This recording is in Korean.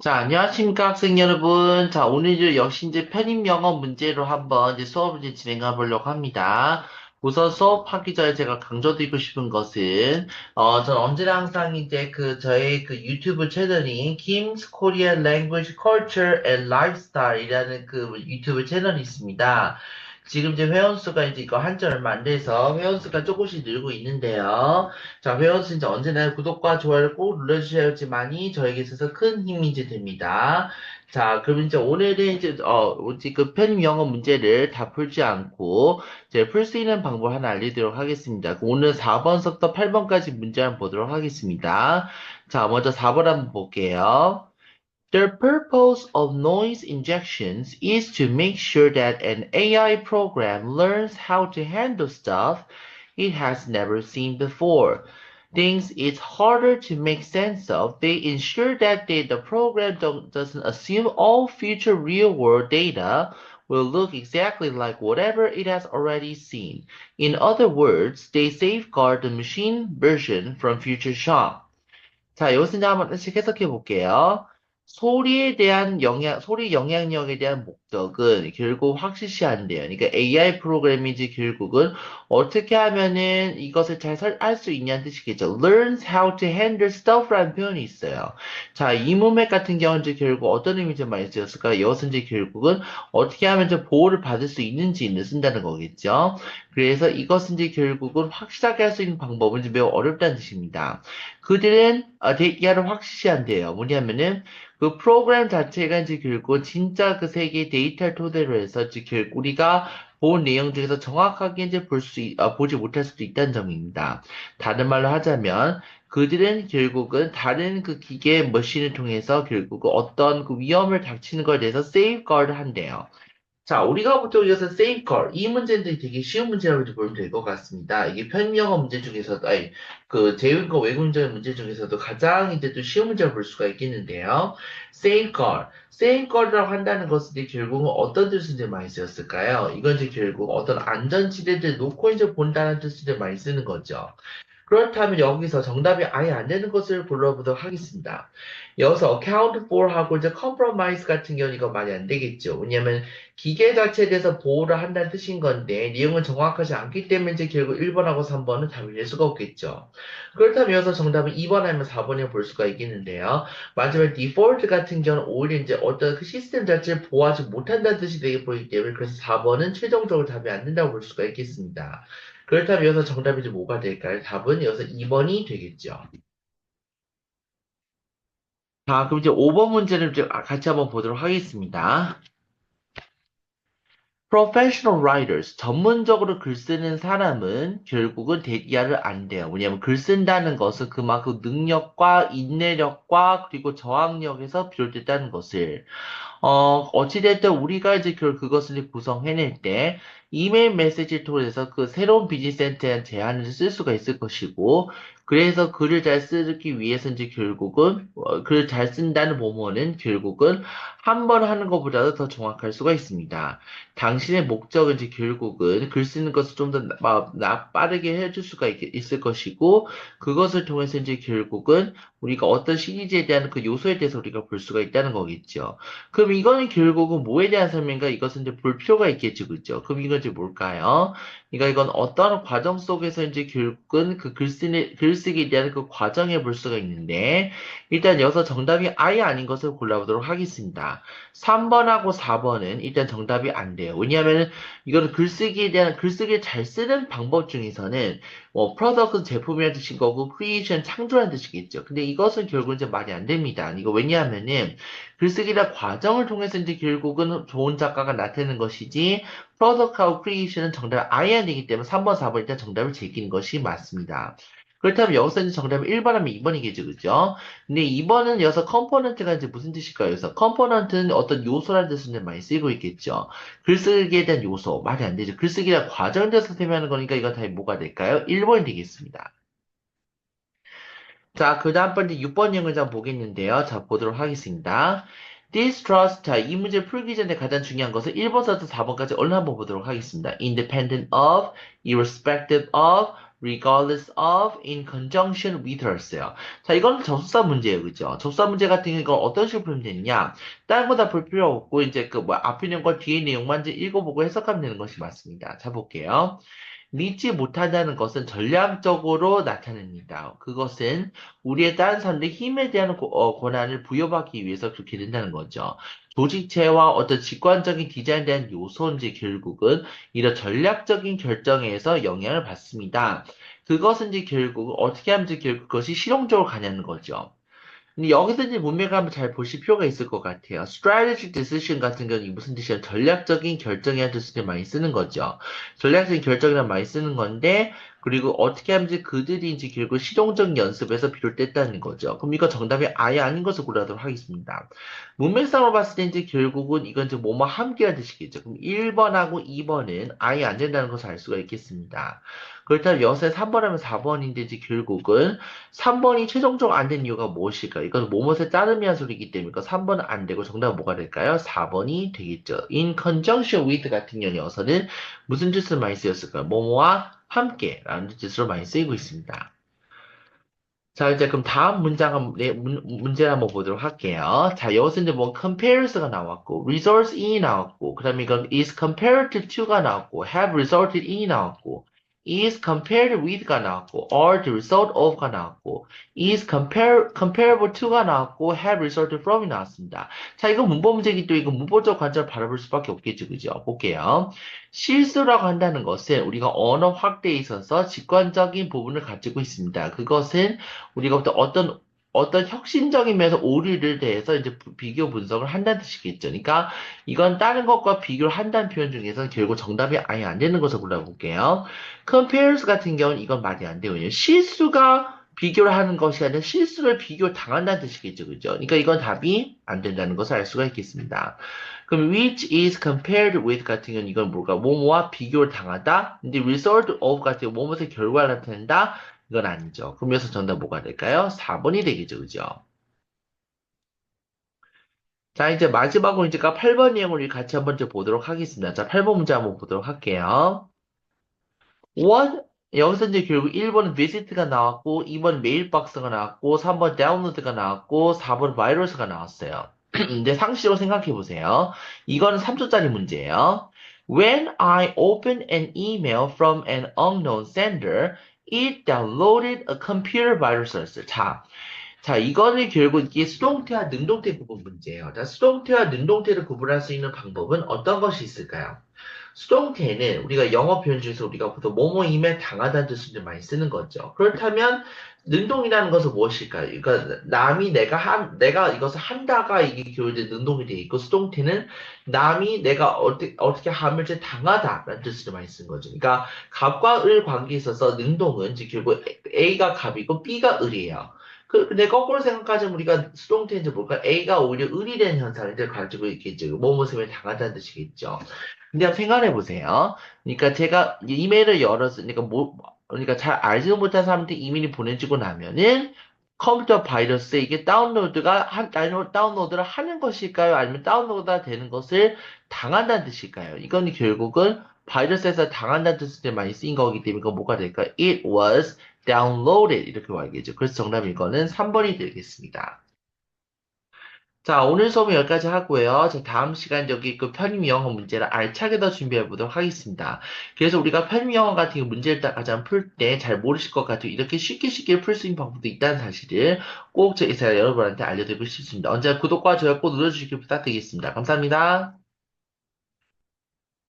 자, 안녕하십니까, 학생 여러분. 자, 오늘도 역시 이제 편입 영어 문제로 한번 이제 수업을 이제 진행해 보려고 합니다. 우선 수업하기 전에 제가 강조드리고 싶은 것은, 전 언제나 항상 이제 저의 유튜브 채널인 Kim's Korean Language Culture and Lifestyle이라는 그 유튜브 채널이 있습니다. 지금 이제 회원수가 이제 이거 한지 얼마 안 돼서 회원수가 조금씩 늘고 있는데요. 자, 회원수 이제 언제나 구독과 좋아요를 꼭 눌러주셔야지만이 저에게 있어서 큰 힘이 이제 됩니다. 자, 그럼 이제 오늘은 이제, 오직 그 편입 영어 문제를 다 풀지 않고, 이제 풀 수 있는 방법 하나 알려드리도록 하겠습니다. 그럼 오늘 4번부터 8번까지 문제 한번 보도록 하겠습니다. 자, 먼저 4번 한번 볼게요. The purpose of noise injections is to make sure that an AI program learns how to handle stuff it has never seen before. Things it's harder to make sense of. They ensure that the program doesn't assume all future real-world data will look exactly like whatever it has already seen. In other words, they safeguard the machine version from future shock. 자, 여기서 이제 한번씩 해석해 볼게요. 소리 영향력에 대한 목적은 결국 확실시한대요. 그러니까 AI 프로그램이지 결국은 어떻게 하면은 이것을 잘 할 수 있냐는 뜻이겠죠. Learns how to handle stuff라는 표현이 있어요. 자, 이 문맥 같은 경우는 이제 결국 어떤 의미 좀 많이 쓰였을까요? 여기서 이제 결국은 어떻게 하면 좀 보호를 받을 수 있는지를 쓴다는 거겠죠. 그래서 이것은 이제 결국은 확실하게 할 수 있는 방법은 이제 매우 어렵다는 뜻입니다. 그들은 데이터를 확실시한대요. 뭐냐면은 그 프로그램 자체가 이제 결국 진짜 그 세계의 데이터를 토대로 해서 즉 결국 우리가 본 내용 중에서 정확하게 이제 보지 못할 수도 있다는 점입니다. 다른 말로 하자면 그들은 결국은 다른 그 기계 머신을 통해서 결국 어떤 그 위험을 닥치는 것에 대해서 세이프가드 한대요. 자, 우리가 보통 여기서 safeguard, 이 문제는 되게 쉬운 문제라고 이제 보면 될 것 같습니다. 이게 편입영어 문제 중에서도, 아니, 그 제외국어 외국인적 문제 중에서도 가장 이제 또 쉬운 문제를 볼 수가 있겠는데요. safeguard라고 한다는 것은 이제 결국은 어떤 뜻을 이제 많이 쓰였을까요? 이건 이제 결국 어떤 안전지대를 놓고 이제 본다는 뜻을 이제 많이 쓰는 거죠. 그렇다면 여기서 정답이 아예 안 되는 것을 골라보도록 하겠습니다. 여기서 account for 하고 이제 compromise 같은 경우는 이거 많이 안 되겠죠. 왜냐면 기계 자체에 대해서 보호를 한다는 뜻인 건데 내용은 정확하지 않기 때문에 이제 결국 1번하고 3번은 답을 낼 수가 없겠죠. 그렇다면 여기서 정답은 2번 아니면 4번에 볼 수가 있겠는데요. 마지막에 default 같은 경우는 오히려 이제 어떤 그 시스템 자체를 보호하지 못한다는 뜻이 되게 보이기 때문에 그래서 4번은 최종적으로 답이 안 된다고 볼 수가 있겠습니다. 그렇다면 여기서 정답이 이제 뭐가 될까요? 답은 여기서 2번이 되겠죠. 자, 그럼 이제 5번 문제를 이제 같이 한번 보도록 하겠습니다. Professional writers, 전문적으로 글 쓰는 사람은 결국은 대기하를 안 돼요. 왜냐하면 글 쓴다는 것은 그만큼 능력과 인내력과 그리고 저항력에서 비롯됐다는 것을 어찌됐든 우리가 이제 그것을 구성해낼 때 이메일 메시지를 통해서 그 새로운 비즈니스한테 대한 제안을 쓸 수가 있을 것이고, 그래서 글을 잘 쓰기 위해서 이제 결국은, 글을 잘 쓴다는 모모는 결국은 한 번 하는 것보다도 더 정확할 수가 있습니다. 당신의 목적은 이제 결국은 글 쓰는 것을 좀 더 빠르게 해줄 수가 있을 것이고, 그것을 통해서 이제 결국은 우리가 어떤 시리즈에 대한 그 요소에 대해서 우리가 볼 수가 있다는 거겠죠. 그럼 이거는 결국은 뭐에 대한 설명인가? 이것은 이제 볼 필요가 있겠죠, 그죠? 그럼 이건 이제 뭘까요? 그러니까 이건 어떤 과정 속에서 이제 결국은 그 글쓰기에 대한 그 과정에 볼 수가 있는데, 일단 여기서 정답이 아예 아닌 것을 골라보도록 하겠습니다. 3번하고 4번은 일단 정답이 안 돼요. 왜냐하면 이거는 글쓰기에 대한 글쓰기를 잘 쓰는 방법 중에서는 프로덕트 제품이라는 뜻인 거고, 크리에이션 창조라는 뜻이겠죠. 근데 이것은 결국은 이제 말이 안 됩니다. 이거 왜냐하면은 글쓰기나 과정을 통해서 이제 결국은 좋은 작가가 나타내는 것이지, 프로덕트하고 크리에이션은 정답이 아예 안 되기 때문에 3번, 4번 일단 정답을 제끼는 것이 맞습니다. 그렇다면 여기서 이제 정답이 1번 하면 2번이겠죠, 그죠? 근데 2번은 여기서 컴포넌트가 이제 무슨 뜻일까요? 그래서 컴포넌트는 어떤 요소라는 뜻으로 많이 쓰이고 있겠죠. 글쓰기에 대한 요소, 말이 안 되죠. 글쓰기란 과정에 대해서 설명하는 거니까 이건 답이 뭐가 될까요? 1번이 되겠습니다. 자, 그 다음 번째 6번 영을 좀 보겠는데요. 자, 보도록 하겠습니다. Distrust. 자, 이 문제 풀기 전에 가장 중요한 것은 1번부터 4번까지 얼른 한번 보도록 하겠습니다. Independent of, irrespective of, regardless of, in conjunction with였어요. 자, 이건 접속사 문제예요. 그죠? 접속사 문제 같은 경우 이걸 어떤 식으로 풀면 되느냐? 다른 거 다 볼 필요 없고, 이제 그 뭐 앞에 내용과 뒤에 내용만 이제 읽어보고 해석하면 되는 것이 맞습니다. 자, 볼게요. 믿지 못한다는 것은 전략적으로 나타냅니다. 그것은 우리의 다른 사람들의 힘에 대한 권한을 부여받기 위해서 그렇게 된다는 거죠. 조직체와 어떤 직관적인 디자인에 대한 요소인지 결국은 이런 전략적인 결정에서 영향을 받습니다. 그것은 이제 결국 어떻게 하면 이제 결국 그것이 실용적으로 가냐는 거죠. 근데 여기서 이제 문맥을 한번 잘 보실 필요가 있을 것 같아요. strategic decision 같은 경우는 무슨 뜻이야? 전략적인 결정이라는 뜻을 많이 쓰는 거죠. 전략적인 결정이란 많이 쓰는 건데, 그리고 어떻게 하면 이제 그들이 이제 결국 실용적인 연습에서 비롯됐다는 거죠. 그럼 이거 정답이 아예 아닌 것을 고르도록 하겠습니다. 문맥상으로 봤을 때 이제 결국은 이건 이제 뭐뭐 함께라는 뜻이겠죠. 그럼 1번하고 2번은 아예 안 된다는 것을 알 수가 있겠습니다. 그렇다면 여기서 3번 하면 4번인데 이제 결국은 3번이 최종적으로 안 된 이유가 무엇일까요? 이건 뭐뭇에 따르면 소리이기 때문에 3번은 안 되고 정답은 뭐가 될까요? 4번이 되겠죠. In conjunction with 같은 경우에서는 무슨 뜻을 많이 쓰였을까요? 뭐뭐와 함께 라는 뜻으로 많이 쓰이고 있습니다. 자, 이제 그럼 다음 문제를 한번 보도록 할게요. 자, 여기서 이제 뭐 compares가 나왔고, results in이 나왔고, 그 다음에 이건 is compared to가 나왔고, have resulted in이 나왔고, is compared with가 나왔고, are the result of가 나왔고, is comparable to가 나왔고, have resulted from이 나왔습니다. 자, 이거 문법 문제이기 때문에 이거 문법적 관점을 바라볼 수밖에 없겠죠, 그죠? 볼게요. 실수라고 한다는 것은 우리가 언어 확대에 있어서 직관적인 부분을 가지고 있습니다. 그것은 우리가 어떤 혁신적인 면에서 오류를 대해서 이제 비교 분석을 한다는 뜻이겠죠. 그러니까 이건 다른 것과 비교를 한다는 표현 중에서 결국 정답이 아예 안 되는 것을 골라볼게요. compares 같은 경우는 이건 말이 안 되거든요. 실수가 비교를 하는 것이 아니라 실수를 비교 당한다는 뜻이겠죠. 그죠? 그러니까 이건 답이 안 된다는 것을 알 수가 있겠습니다. 그럼 which is compared with 같은 경우는 이건 뭘까? 뭐뭐와 비교를 당하다. 근데 result of 같은 경우 뭐뭐의 결과를 나타낸다. 이건 아니죠. 그럼 여기서 정답 뭐가 될까요? 4번이 되겠죠. 그죠? 자, 이제 마지막으로 이제 8번 내용을 우리 같이 한번 더 보도록 하겠습니다. 자, 8번 문제 한번 보도록 할게요. What? 여기서 이제 결국 1번 visit가 나왔고, 2번 메일박스가 나왔고, 3번 다운로드가 나왔고, 4번 바이러스가 나왔어요. 근데 상식적으로 생각해 보세요. 이거는 3초짜리 문제예요. When I opened an email from an unknown sender, it downloaded a computer virus. 자, 이거는 결국 이게 수동태와 능동태 구분 문제예요. 자, 수동태와 능동태를 구분할 수 있는 방법은 어떤 것이 있을까요? 수동태는 우리가 영어 표현 중에서 우리가 보통 뭐뭐임에 당하다는 뜻을 많이 쓰는 거죠. 그렇다면 능동이라는 것은 무엇일까요? 그러니까 남이 내가 이것을 한다가 이게 결국 이제 능동이 되어 있고 수동태는 남이 내가 어떻게 함을 이제 당하다라는 뜻을 많이 쓰는 거죠. 그러니까 갑과 을 관계에 있어서 능동은 즉 결국 A가 갑이고 B가 을이에요. 근데 거꾸로 생각하자면 우리가 수동태 이제 뭘까? A가 오히려 을이 되는 현상을 이제 가지고 있겠죠. 뭐뭐임에 당하다는 뜻이겠죠. 근데 한번 생각해 보세요. 그러니까 제가 이메일을 열었으니까 그러니까 잘 알지도 못한 사람한테 이메일이 보내지고 나면은 컴퓨터 바이러스에 이게 다운로드를 하는 것일까요? 아니면 다운로드가 되는 것을 당한다는 뜻일까요? 이건 결국은 바이러스에서 당한다는 뜻을 많이 쓰인 거기 때문에 이건 뭐가 될까요? It was downloaded 이렇게 와야겠죠. 그래서 정답 이거는 3번이 되겠습니다. 자, 오늘 수업은 여기까지 하고요. 자, 다음 시간 여기 그 편입 영어 문제를 알차게 더 준비해 보도록 하겠습니다. 그래서 우리가 편입 영어 같은 경우 문제를 가장 풀 때 잘 모르실 것 같아요. 이렇게 쉽게 풀 수 있는 방법도 있다는 사실을 꼭 제가 여러분한테 알려드리고 싶습니다. 언제나 구독과 좋아요 꼭 눌러주시길 부탁드리겠습니다. 감사합니다.